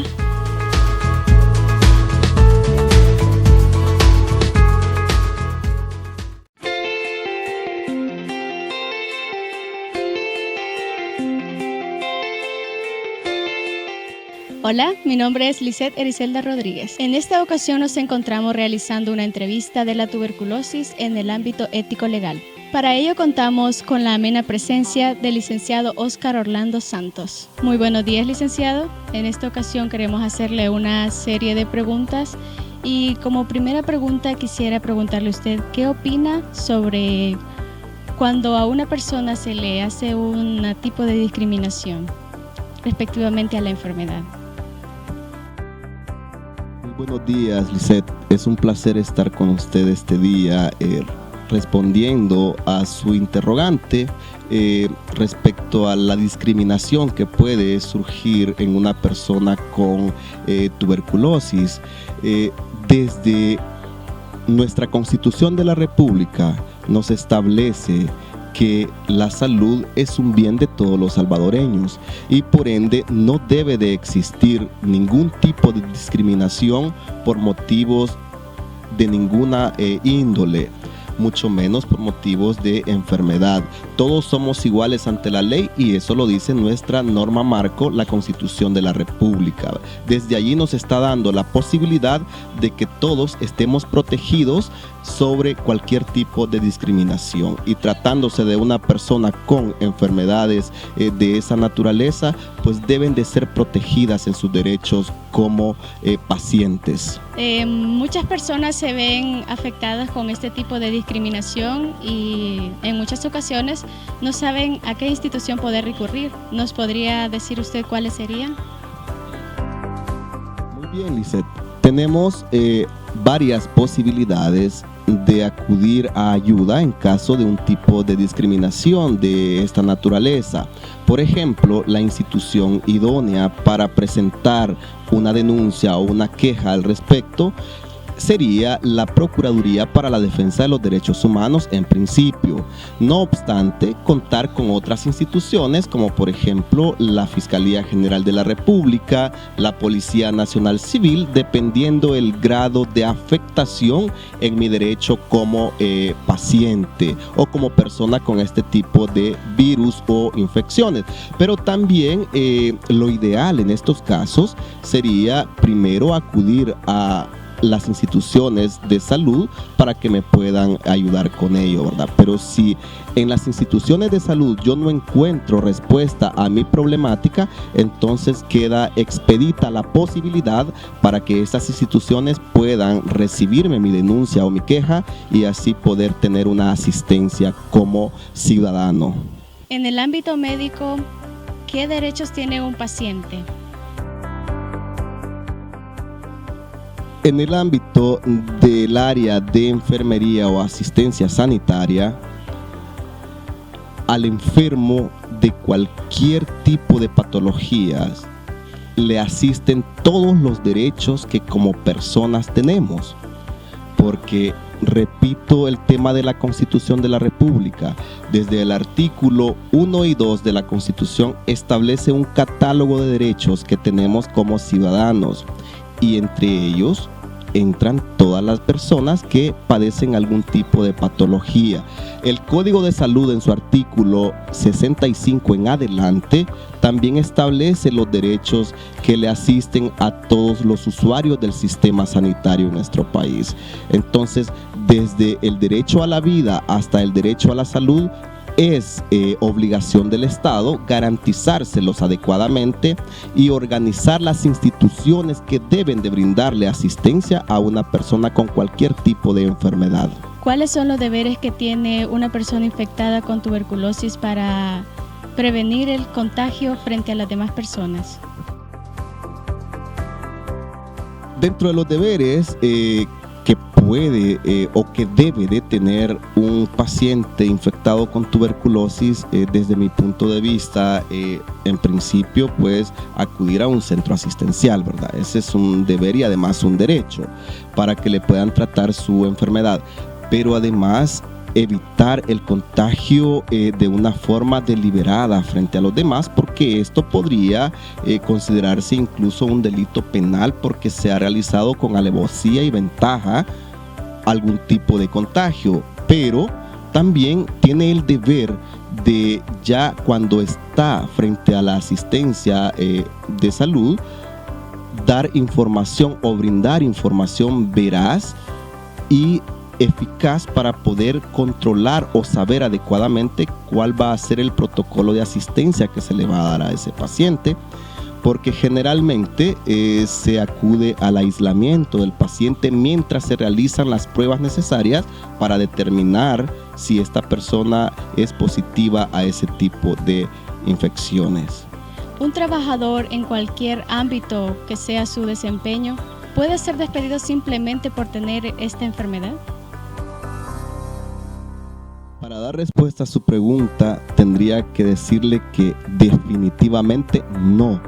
Hola, mi nombre es Lisette Ericelda Rodríguez. En esta ocasión nos encontramos realizando una entrevista de la tuberculosis en el ámbito ético-legal. Para ello contamos con la amena presencia del licenciado Óscar Orlando Santos. Muy buenos días, licenciado. En esta ocasión queremos hacerle una serie de preguntas y como primera pregunta quisiera preguntarle a usted qué opina sobre cuando a una persona se le hace un tipo de discriminación respectivamente a la enfermedad. Buenos días, Lisette. Es un placer estar con usted este día respondiendo a su interrogante respecto a la discriminación que puede surgir en una persona con tuberculosis. Desde nuestra Constitución de la República nos establece que la salud es un bien de todos los salvadoreños y por ende no debe de existir ningún tipo de discriminación por motivos de ninguna índole, mucho menos por motivos de enfermedad. Todos somos iguales ante la ley y eso lo dice nuestra norma marco, la Constitución de la República. Desde allí nos está dando la posibilidad de que todos estemos protegidos sobre cualquier tipo de discriminación, y tratándose de una persona con enfermedades de esa naturaleza, pues deben de ser protegidas en sus derechos como pacientes. Muchas personas se ven afectadas con este tipo de discriminación y en muchas ocasiones no saben a qué institución poder recurrir. ¿Nos podría decir usted cuáles serían? Muy bien, Lisette. Tenemos varias posibilidades de acudir a ayuda en caso de un tipo de discriminación de esta naturaleza. Por ejemplo, la institución idónea para presentar una denuncia o una queja al respecto sería la Procuraduría para la Defensa de los Derechos Humanos en principio. No obstante, contar con otras instituciones como por ejemplo la Fiscalía General de la República, la Policía Nacional Civil, dependiendo el grado de afectación en mi derecho como paciente o como persona con este tipo de virus o infecciones. Pero también lo ideal en estos casos sería primero acudir a las instituciones de salud para que me puedan ayudar con ello, ¿verdad? Pero si en las instituciones de salud yo no encuentro respuesta a mi problemática, entonces queda expedita la posibilidad para que estas instituciones puedan recibirme mi denuncia o mi queja y así poder tener una asistencia como ciudadano. En el ámbito médico, ¿qué derechos tiene un paciente? En el ámbito del área de enfermería o asistencia sanitaria, al enfermo de cualquier tipo de patologías le asisten todos los derechos que como personas tenemos, porque repito el tema de la Constitución de la República. Desde el artículo 1 y 2 de la Constitución establece un catálogo de derechos que tenemos como ciudadanos, y entre ellos entran todas las personas que padecen algún tipo de patología. El Código de Salud en su artículo 65 en adelante también establece los derechos que le asisten a todos los usuarios del sistema sanitario en nuestro país. Entonces, desde el derecho a la vida hasta el derecho a la salud, es obligación del Estado garantizárselos adecuadamente y organizar las instituciones que deben de brindarle asistencia a una persona con cualquier tipo de enfermedad. ¿Cuáles son los deberes que tiene una persona infectada con tuberculosis para prevenir el contagio frente a las demás personas? Dentro de los deberes que puede o que debe de tener un paciente infectado con tuberculosis, desde mi punto de vista, en principio, pues acudir a un centro asistencial, ¿verdad? Ese es un deber y además un derecho para que le puedan tratar su enfermedad, pero además evitar el contagio de una forma deliberada frente a los demás, porque esto podría considerarse incluso un delito penal porque se ha realizado con alevosía y ventaja algún tipo de contagio. Pero también tiene el deber de, ya cuando está frente a la asistencia de salud, dar información o brindar información veraz y eficaz para poder controlar o saber adecuadamente cuál va a ser el protocolo de asistencia que se le va a dar a ese paciente, porque generalmente se acude al aislamiento del paciente mientras se realizan las pruebas necesarias para determinar si esta persona es positiva a ese tipo de infecciones. ¿Un trabajador en cualquier ámbito que sea su desempeño puede ser despedido simplemente por tener esta enfermedad? Para dar respuesta a su pregunta, tendría que decirle que definitivamente no,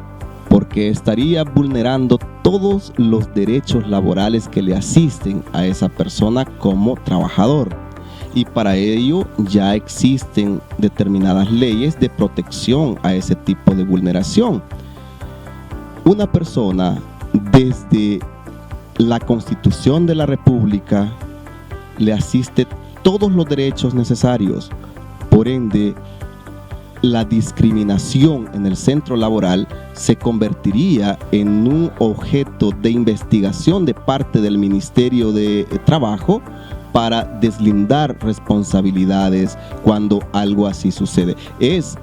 porque estaría vulnerando todos los derechos laborales que le asisten a esa persona como trabajador. Y para ello ya existen determinadas leyes de protección a ese tipo de vulneración. Una persona desde la Constitución de la República le asiste todos los derechos necesarios. Por ende, la discriminación en el centro laboral se convertiría en un objeto de investigación de parte del Ministerio de Trabajo para deslindar responsabilidades cuando algo así sucede. Es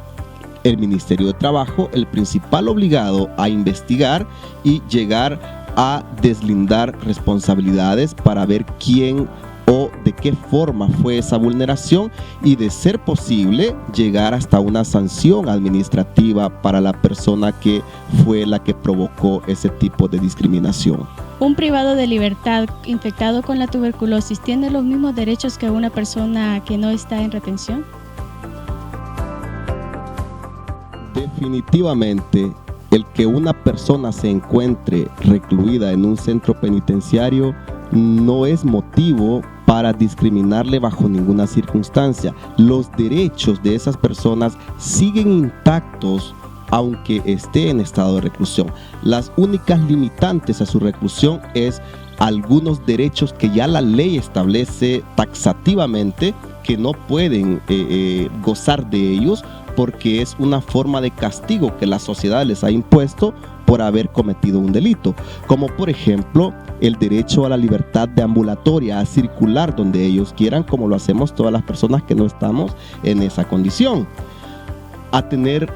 el Ministerio de Trabajo el principal obligado a investigar y llegar a deslindar responsabilidades para ver quién o de qué forma fue esa vulneración y, de ser posible, llegar hasta una sanción administrativa para la persona que fue la que provocó ese tipo de discriminación. ¿Un privado de libertad infectado con la tuberculosis tiene los mismos derechos que una persona que no está en retención? Definitivamente, el que una persona se encuentre recluida en un centro penitenciario no es motivo para discriminarle bajo ninguna circunstancia. Los derechos de esas personas siguen intactos aunque esté en estado de reclusión. Las únicas limitantes a su reclusión es algunos derechos que ya la ley establece taxativamente que no pueden gozar de ellos, porque es una forma de castigo que la sociedad les ha impuesto por haber cometido un delito, como por ejemplo el derecho a la libertad deambulatoria, a circular donde ellos quieran, como lo hacemos todas las personas que no estamos en esa condición, a tener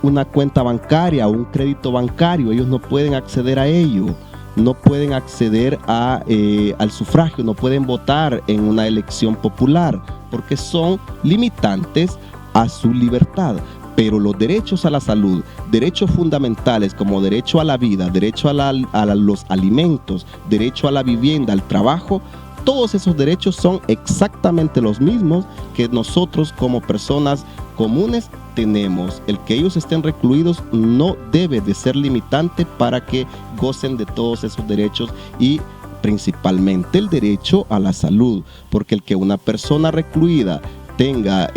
una cuenta bancaria o un crédito bancario. Ellos no pueden acceder a ello, no pueden acceder al sufragio, no pueden votar en una elección popular, porque son limitantes a su libertad. Pero los derechos a la salud, derechos fundamentales como derecho a la vida, derecho a los alimentos, derecho a la vivienda, al trabajo, todos esos derechos son exactamente los mismos que nosotros como personas comunes tenemos. El que ellos estén recluidos no debe de ser limitante para que gocen de todos esos derechos, y principalmente el derecho a la salud, porque el que una persona recluida tenga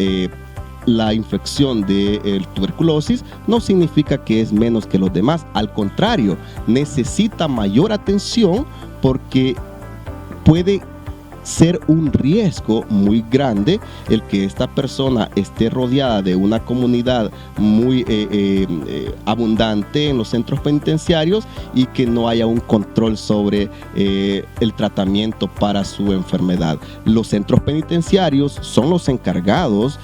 la infección de tuberculosis no significa que es menos que los demás. Al contrario, necesita mayor atención porque puede ser un riesgo muy grande el que esta persona esté rodeada de una comunidad muy abundante en los centros penitenciarios y que no haya un control sobre el tratamiento para su enfermedad. Los centros penitenciarios son los encargados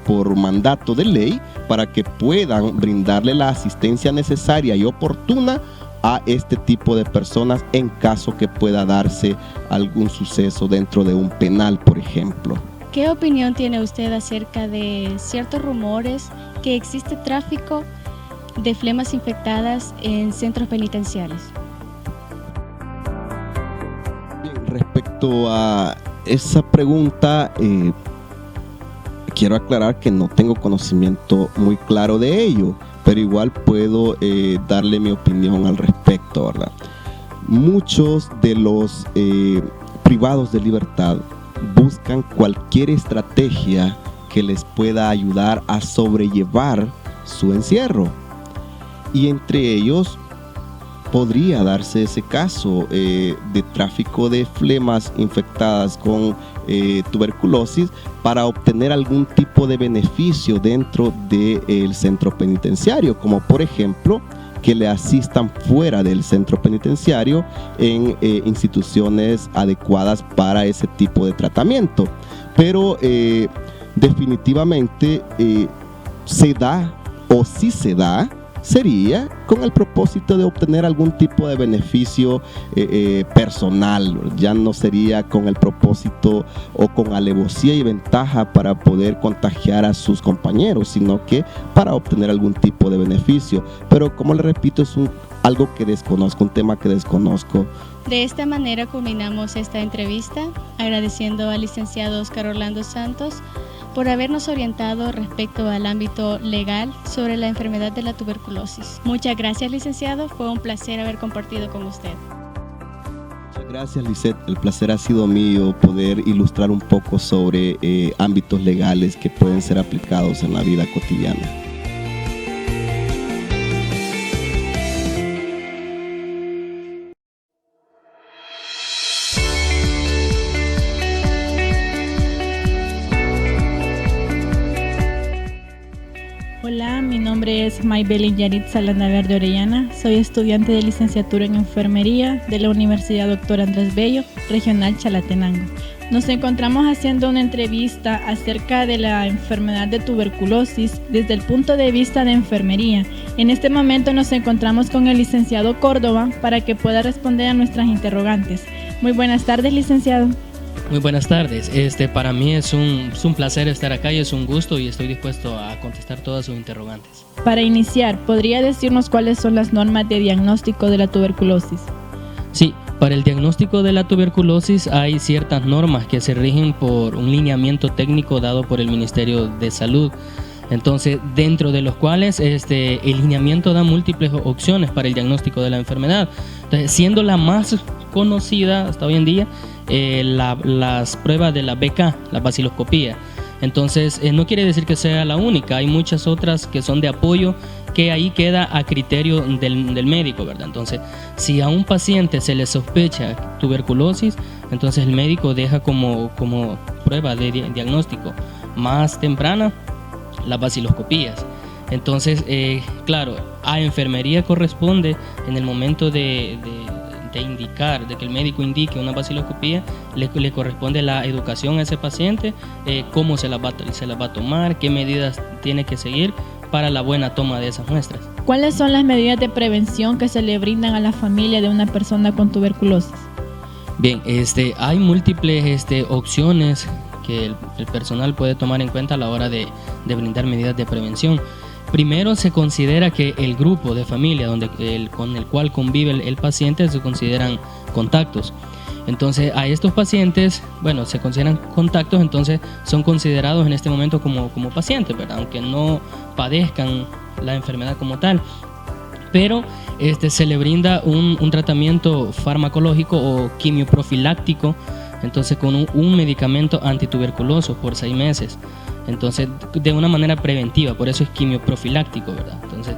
por mandato de ley para que puedan brindarle la asistencia necesaria y oportuna a este tipo de personas en caso que pueda darse algún suceso dentro de un penal, por ejemplo. ¿Qué opinión tiene usted acerca de ciertos rumores que existe tráfico de flemas infectadas en centros penitenciarios? Bien, respecto a esa pregunta, quiero aclarar que no tengo conocimiento muy claro de ello, pero igual puedo darle mi opinión al respecto, ¿verdad? Muchos de los privados de libertad buscan cualquier estrategia que les pueda ayudar a sobrellevar su encierro, y entre ellos podría darse ese caso de tráfico de flemas infectadas con tuberculosis para obtener algún tipo de beneficio dentro del centro penitenciario, como por ejemplo que le asistan fuera del centro penitenciario en instituciones adecuadas para ese tipo de tratamiento. Pero definitivamente se da, o si se da, sería con el propósito de obtener algún tipo de beneficio personal. Ya no sería con el propósito o con alevosía y ventaja para poder contagiar a sus compañeros, sino que para obtener algún tipo de beneficio. Pero como le repito, es algo que desconozco, un tema que desconozco. De esta manera culminamos esta entrevista, agradeciendo al licenciado Oscar Orlando Santos por habernos orientado respecto al ámbito legal sobre la enfermedad de la tuberculosis. Muchas gracias, licenciado. Fue un placer haber compartido con usted. Muchas gracias, Lisette. El placer ha sido mío poder ilustrar un poco sobre ámbitos legales que pueden ser aplicados en la vida cotidiana. nombre es Maybelline Yaritza Landaverde Orellana. Soy estudiante de licenciatura en enfermería de la Universidad Dr. Andrés Bello, Regional Chalatenango. Nos encontramos haciendo una entrevista acerca de la enfermedad de tuberculosis desde el punto de vista de enfermería. En este momento nos encontramos con el licenciado Córdoba para que pueda responder a nuestras interrogantes. Muy buenas tardes, licenciado. Muy buenas tardes. Para mí es un placer estar acá y es un gusto y estoy dispuesto a contestar todas sus interrogantes. Para iniciar, ¿podría decirnos cuáles son las normas de diagnóstico de la tuberculosis? Sí, para el diagnóstico de la tuberculosis hay ciertas normas que se rigen por un lineamiento técnico dado por el Ministerio de Salud. Entonces, dentro de los cuales el lineamiento da múltiples opciones para el diagnóstico de la enfermedad. Entonces, siendo la más conocida hasta hoy en día, las pruebas de la BK, la baciloscopía. Entonces, no quiere decir que sea la única, hay muchas otras que son de apoyo, que ahí queda a criterio del médico, ¿verdad? Entonces, si a un paciente se le sospecha tuberculosis, entonces el médico deja como prueba de diagnóstico más temprana las baciloscopías. Entonces, claro, a enfermería corresponde en el momento de indicar, de que el médico indique una baciloscopía, le corresponde la educación a ese paciente, cómo se la va a tomar, qué medidas tiene que seguir para la buena toma de esas muestras. ¿Cuáles son las medidas de prevención que se le brindan a la familia de una persona con tuberculosis? Bien, hay múltiples opciones que el personal puede tomar en cuenta a la hora de brindar medidas de prevención. Primero, se considera que el grupo de familia con el cual convive el paciente se consideran contactos. Entonces, a estos pacientes, se consideran contactos, entonces son considerados en este momento como pacientes, ¿verdad? Aunque no padezcan la enfermedad como tal. Pero se le brinda un tratamiento farmacológico o quimioprofiláctico, entonces con un medicamento antituberculoso por 6 meses. Entonces, de una manera preventiva, por eso es quimioprofiláctico, ¿verdad? Entonces,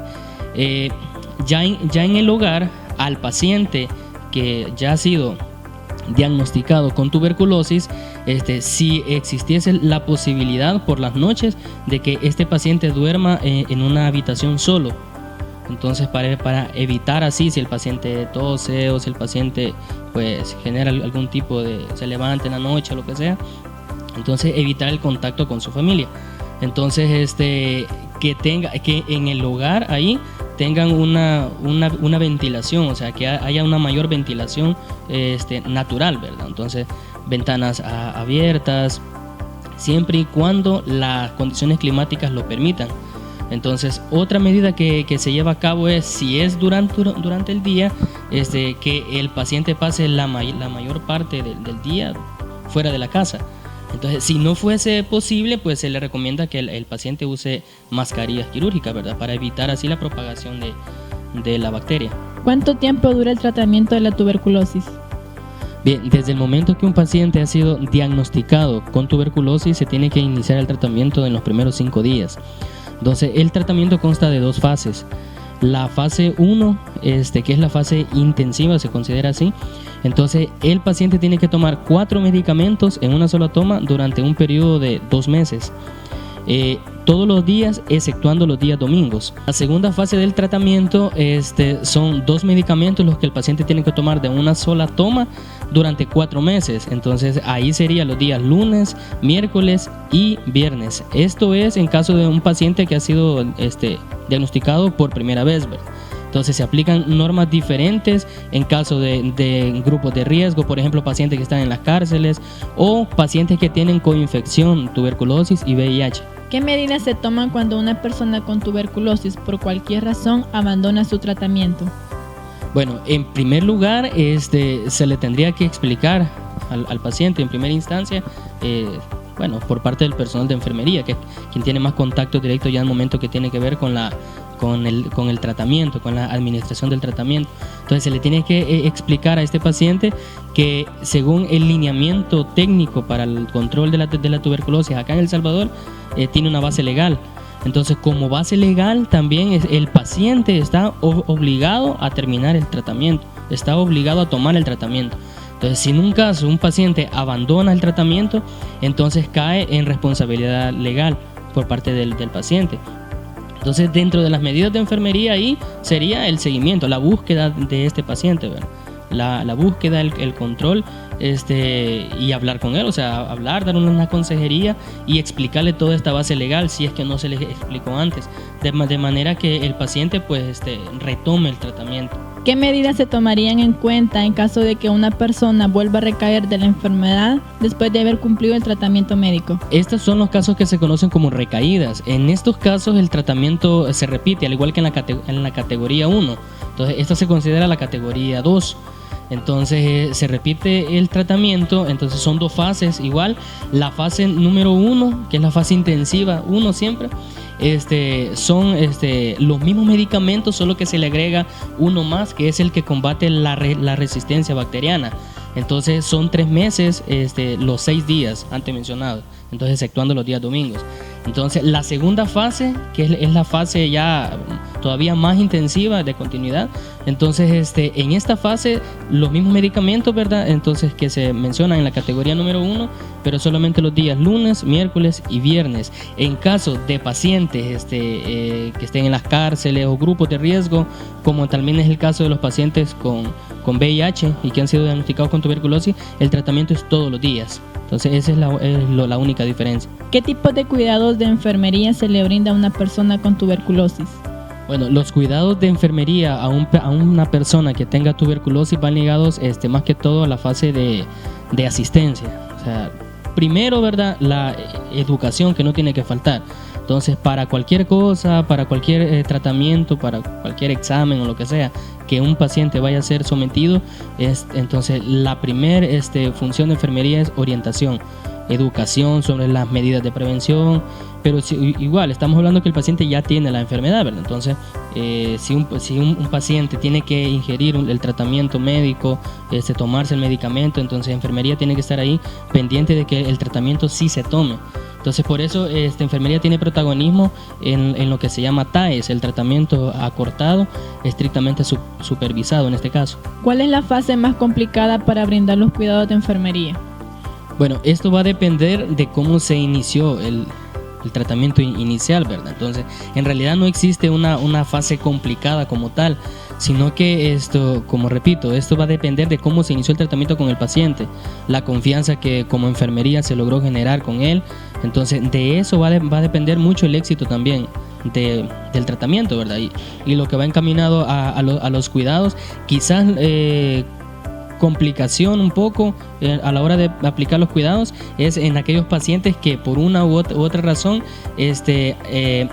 ya en el hogar, al paciente que ya ha sido diagnosticado con tuberculosis, si existiese la posibilidad por las noches de que este paciente duerma en una habitación solo. Entonces, para evitar así, si el paciente tose o si el paciente pues genera algún tipo se levanta en la noche o lo que sea, entonces evitar el contacto con su familia. Entonces, que en el hogar ahí tengan una ventilación, o sea, que haya una mayor ventilación natural, ¿verdad? Entonces, ventanas abiertas, siempre y cuando las condiciones climáticas lo permitan. Entonces, otra medida que se lleva a cabo es, si es durante el día, que el paciente pase la mayor parte del día fuera de la casa. Entonces, si no fuese posible, pues se le recomienda que el paciente use mascarillas quirúrgicas, ¿verdad? Para evitar así la propagación de la bacteria. ¿Cuánto tiempo dura el tratamiento de la tuberculosis? Bien, desde el momento que un paciente ha sido diagnosticado con tuberculosis, se tiene que iniciar el tratamiento en los primeros 5 días. Entonces, el tratamiento consta de 2 fases. La fase 1, que es la fase intensiva, se considera así. Entonces, el paciente tiene que tomar 4 medicamentos en una sola toma durante un periodo de 2 meses. Todos los días, exceptuando los días domingos. La segunda fase del tratamiento son 2 medicamentos los que el paciente tiene que tomar de una sola toma durante 4 meses. Entonces, ahí sería los días lunes, miércoles y viernes. Esto es en caso de un paciente que ha sido diagnosticado por primera vez, ¿verdad? Entonces, se aplican normas diferentes en caso de grupos de riesgo, por ejemplo, pacientes que están en las cárceles o pacientes que tienen coinfección, tuberculosis y VIH. ¿Qué medidas se toman cuando una persona con tuberculosis por cualquier razón abandona su tratamiento? Bueno, en primer lugar, se le tendría que explicar al paciente en primera instancia, por parte del personal de enfermería, que es quien tiene más contacto directo ya en el momento que tiene que ver con el tratamiento, con la administración del tratamiento. Entonces, se le tiene que explicar a este paciente que según el lineamiento técnico para el control de la tuberculosis acá en El Salvador, tiene una base legal. Entonces, como base legal, también el paciente está obligado a terminar el tratamiento, está obligado a tomar el tratamiento. Entonces, si en un caso un paciente abandona el tratamiento, entonces cae en responsabilidad legal por parte del paciente. Entonces, dentro de las medidas de enfermería ahí sería el seguimiento, la búsqueda de este paciente, ¿verdad? La búsqueda, el control, y hablar con él, o sea, hablar, dar una consejería y explicarle toda esta base legal si es que no se le explicó antes, de manera que el paciente pues retome el tratamiento. ¿Qué medidas se tomarían en cuenta en caso de que una persona vuelva a recaer de la enfermedad después de haber cumplido el tratamiento médico? Estos son los casos que se conocen como recaídas. En estos casos el tratamiento se repite, al igual que en la categoría 1. Entonces, esta se considera la categoría 2. Entonces se repite el tratamiento, entonces son 2 fases igual. La fase número 1, que es la fase intensiva 1 siempre, son los mismos medicamentos, solo que se le agrega uno más, que es el que combate la resistencia bacteriana. Entonces son 3 meses, los 6 días antes mencionados, entonces exceptuando los días domingos. Entonces la segunda fase, que es la fase ya todavía más intensiva de continuidad, entonces en esta fase los mismos medicamentos, ¿verdad? Entonces que se mencionan en la categoría número 1, pero solamente los días lunes, miércoles y viernes. En caso de pacientes que estén en las cárceles o grupos de riesgo, como también es el caso de los pacientes con VIH y que han sido diagnosticados con tuberculosis, el tratamiento es todos los días. Entonces esa es la única diferencia. ¿Qué tipo de cuidados de enfermería se le brinda a una persona con tuberculosis? Bueno, los cuidados de enfermería a una persona que tenga tuberculosis van ligados más que todo a la fase de asistencia. O sea, primero, ¿verdad?, la educación, que no tiene que faltar. Entonces, para cualquier cosa, para cualquier tratamiento, para cualquier examen o lo que sea que un paciente vaya a ser sometido, entonces la primera función de enfermería es orientación, educación sobre las medidas de prevención, pero igual estamos hablando que el paciente ya tiene la enfermedad, ¿verdad? Entonces, si un paciente tiene que ingerir el tratamiento médico, tomarse el medicamento, entonces enfermería tiene que estar ahí pendiente de que el tratamiento sí se tome. Entonces, por eso enfermería tiene protagonismo en lo que se llama TAES, el tratamiento acortado, estrictamente supervisado en este caso. ¿Cuál es la fase más complicada para brindar los cuidados de enfermería? Bueno, esto va a depender de cómo se inició el tratamiento inicial, ¿verdad? Entonces, en realidad no existe una fase complicada como tal, sino que como repito, esto va a depender de cómo se inició el tratamiento con el paciente, la confianza que como enfermería se logró generar con él. Entonces, de eso va a depender mucho el éxito también del tratamiento, ¿verdad? Y lo que va encaminado a los cuidados, quizás complicación un poco a la hora de aplicar los cuidados es en aquellos pacientes que por una u otra razón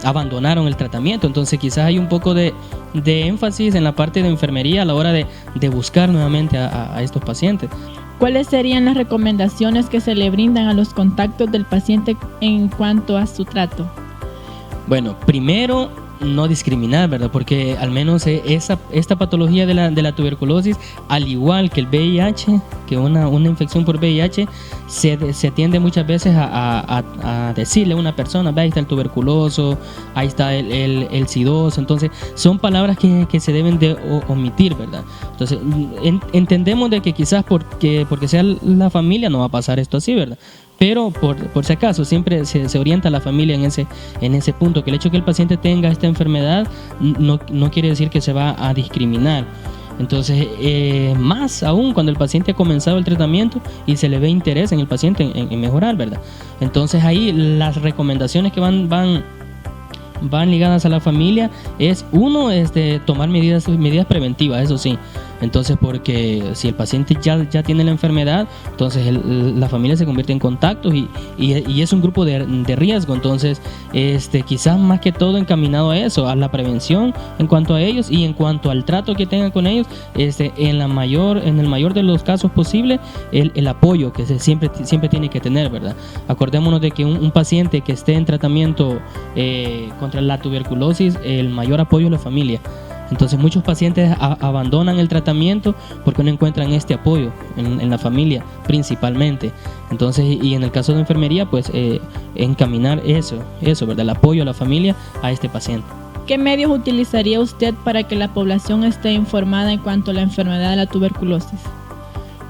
abandonaron el tratamiento. Entonces quizás hay un poco de énfasis en la parte de enfermería a la hora de buscar nuevamente a estos pacientes. ¿Cuáles serían las recomendaciones que se le brindan a los contactos del paciente en cuanto a su trato? Bueno, primero, no discriminar, ¿verdad? Porque al menos esta patología de la tuberculosis, al igual que el VIH, que una infección por VIH, se tiende muchas veces a decirle a una persona, ahí está el tuberculoso, ahí está el sidoso. Entonces son palabras que se deben de omitir, ¿verdad? Entonces entendemos de que quizás porque sea la familia no va a pasar esto así, ¿verdad? Pero por si acaso siempre se orienta a la familia en ese punto, que el hecho de que el paciente tenga esta enfermedad no quiere decir que se va a discriminar. Entonces, más aún cuando el paciente ha comenzado el tratamiento y se le ve interés en el paciente en mejorar, ¿verdad? Entonces ahí las recomendaciones que van ligadas a la familia es uno, tomar medidas preventivas, eso sí. Entonces, porque si el paciente ya tiene la enfermedad, entonces la familia se convierte en contactos y es un grupo de riesgo. Entonces, quizás más que todo encaminado a eso, a la prevención en cuanto a ellos y en cuanto al trato que tengan con ellos, en el mayor de los casos posible, el apoyo que siempre tiene que tener, ¿verdad? Acordémonos de que un paciente que esté en tratamiento contra la tuberculosis, el mayor apoyo es la familia. Entonces muchos pacientes abandonan el tratamiento porque no encuentran este apoyo en la familia principalmente. Entonces, y en el caso de enfermería, pues encaminar eso, ¿verdad? El apoyo a la familia a este paciente. ¿Qué medios utilizaría usted para que la población esté informada en cuanto a la enfermedad de la tuberculosis?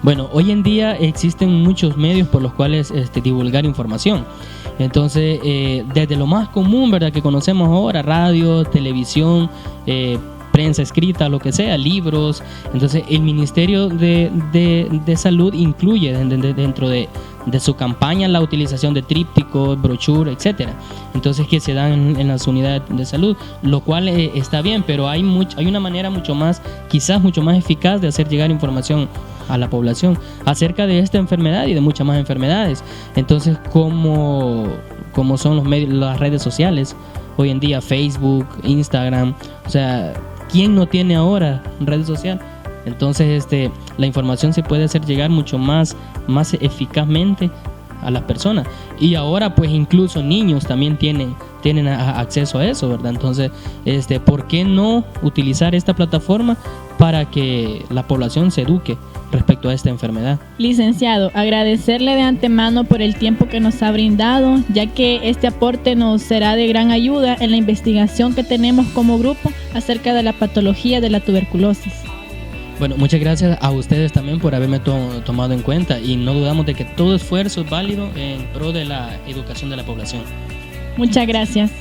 Bueno, hoy en día existen muchos medios por los cuales divulgar información. Entonces, desde lo más común, ¿verdad?, que conocemos ahora, radio, televisión, prensa escrita, lo que sea, libros. Entonces el Ministerio de Salud incluye dentro de su campaña la utilización de trípticos, brochura, etcétera. Entonces que se dan en las unidades de salud, lo cual está bien, pero hay una manera quizás mucho más eficaz de hacer llegar información a la población acerca de esta enfermedad y de muchas más enfermedades. Entonces, como son los medios, las redes sociales hoy en día, Facebook, Instagram, o sea, ¿quién no tiene ahora red social? Entonces la información se puede hacer llegar mucho más eficazmente a las personas. Y ahora pues incluso niños también tienen acceso a eso, ¿verdad? Entonces, ¿por qué no utilizar esta plataforma para que la población se eduque respecto a esta enfermedad? Licenciado, agradecerle de antemano por el tiempo que nos ha brindado, ya que este aporte nos será de gran ayuda en la investigación que tenemos como grupo acerca de la patología de la tuberculosis. Bueno, muchas gracias a ustedes también por haberme tomado en cuenta, y no dudamos de que todo esfuerzo es válido en pro de la educación de la población. Muchas gracias.